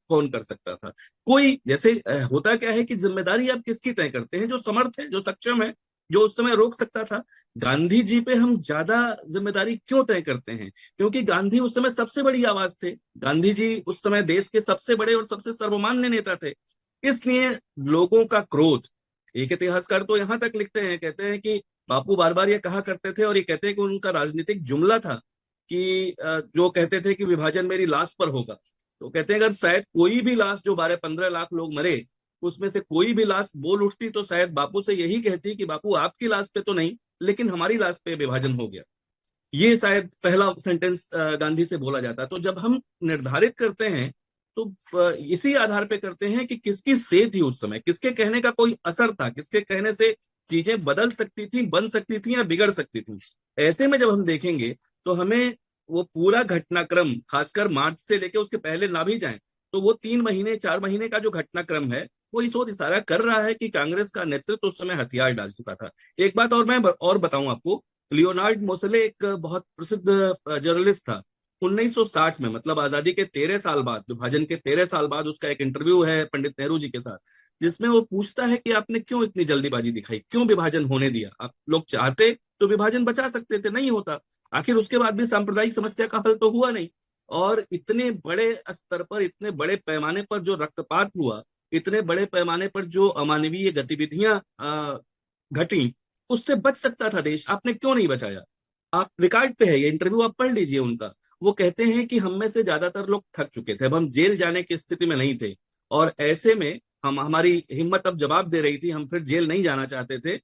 कौन कर सकता था? कोई, जैसे होता क्या है कि जिम्मेदारी आप किसकी तय करते हैं? जो समर्थ है, जो सक्षम है, जो उस समय रोक सकता था। गांधी जी पे हम ज्यादा जिम्मेदारी क्यों तय करते हैं? क्योंकि गांधी उस समय सबसे बड़ी आवाज थे। गांधी जी उस समय देश के सबसे बड़े और सबसे सर्वमान्य नेता थे। इसलिए लोगों का क्रोध, एक इतिहासकार तो यहां तक लिखते हैं, कहते हैं कि बापू बार बार ये कहा करते थे, और ये कहते हैं कि उनका राजनीतिक जुमला था कि जो कहते थे कि विभाजन मेरी लाश पर होगा। तो कहते हैं अगर शायद कोई भी लाश, जो 12-15 लाख लोग मरे, उसमें से कोई भी लाश बोल उठती तो शायद बापू से यही कहती कि बापू आपकी लाश पे तो नहीं, लेकिन हमारी लाश पे विभाजन हो गया। ये शायद पहला सेंटेंस गांधी से बोला जाता। तो जब हम निर्धारित करते हैं तो इसी आधार पे करते हैं कि किसकी सेध थी उस समय, किसके कहने का कोई असर था, किसके कहने से चीजें बदल सकती थी, बन सकती थी या बिगड़ सकती थी। ऐसे में जब हम देखेंगे तो हमें वो पूरा घटनाक्रम, खासकर मार्च से लेकर उसके पहले ना भी जाएं, तो वो 3 महीने 4 महीने का जो घटनाक्रम है, वो इस ओर इशारा कर रहा है कि कांग्रेस का नेतृत्व उस समय हथियार डाल चुका था। एक बात और मैं और बताऊं आपको, लियोनार्ड मोसले एक बहुत प्रसिद्ध जर्नलिस्ट था। 1960 में, मतलब आजादी के 13 साल बाद, विभाजन के 13 साल बाद, उसका एक इंटरव्यू है पंडित नेहरू जी के साथ, जिसमें वो पूछता है कि आपने क्यों इतनी जल्दीबाजी दिखाई, क्यों विभाजन होने दिया? आप लोग चाहते तो विभाजन बचा सकते थे, नहीं होता। आखिर उसके बाद भी सांप्रदायिक समस्या का हल तो हुआ नहीं। और इतने बड़े स्तर पर, इतने बड़े पैमाने पर जो रक्तपात हुआ, इतने बड़े पैमाने पर जो अमानवीय गतिविधियां घटी, उससे बच सकता था देश, आपने क्यों नहीं बचाया? आप, रिकॉर्ड पे है ये इंटरव्यू, आप पढ़ लीजिए उनका। वो कहते हैं कि हम में से ज्यादातर लोग थक चुके थे, अब हम जेल जाने की स्थिति में नहीं थे, और ऐसे में हमारी हिम्मत अब जवाब दे रही थी, हम फिर जेल नहीं जाना चाहते थे।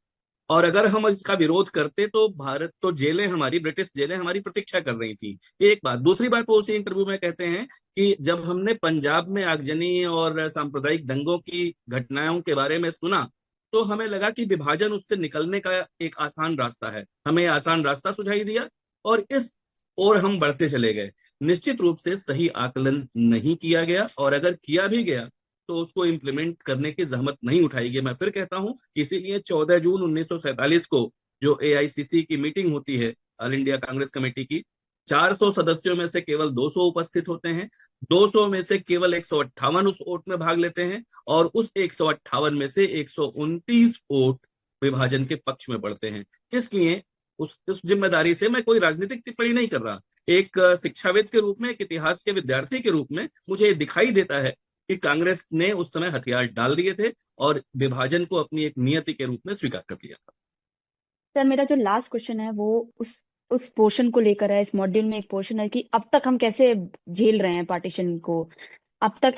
और अगर हम इसका विरोध करते तो भारत, तो जेलें हमारी, ब्रिटिश जेलें हमारी प्रतीक्षा कर रही थी। एक बात, दूसरी बात, वो उसी इंटरव्यू में कहते हैं कि जब हमने पंजाब में आगजनी और सांप्रदायिक दंगों की घटनाओं के बारे में सुना, तो हमें लगा कि विभाजन उससे निकलने का एक आसान रास्ता है, हमें आसान रास्ता सुझाई दिया, और इस ओर हम बढ़ते चले गए। निश्चित रूप से सही आकलन नहीं किया गया, और अगर किया भी गया तो उसको इम्प्लीमेंट करने की जहमत नहीं उठाई गई। मैं फिर कहता हूं, इसीलिए 14 जून 1947 को जो एआईसीसी की मीटिंग होती है, ऑल इंडिया कांग्रेस कमेटी की, 400 सदस्यों में से केवल 200 उपस्थित होते हैं। 200 में से केवल 158 उस वोट में भाग लेते हैं, और उस 158 में से 129 वोट विभाजन के पक्ष में पड़ते हैं। इसलिए उस जिम्मेदारी से मैं कोई राजनीतिक टिप्पणी नहीं कर रहा। एक शिक्षाविद के रूप में, एक इतिहास के विद्यार्थी के रूप में मुझे दिखाई देता है कि कांग्रेस ने उस समय हथियार डाल दिए थे और विभाजन को अपनी एक नियति के रूप में स्वीकार कर लिया था। सर, मेरा जो लास्ट क्वेश्चन है वो उस पोर्शन को लेकर है। इस मॉड्यूल में एक पोर्शन है कि अब तक हम कैसे झेल रहे हैं पार्टीशन को। अब तक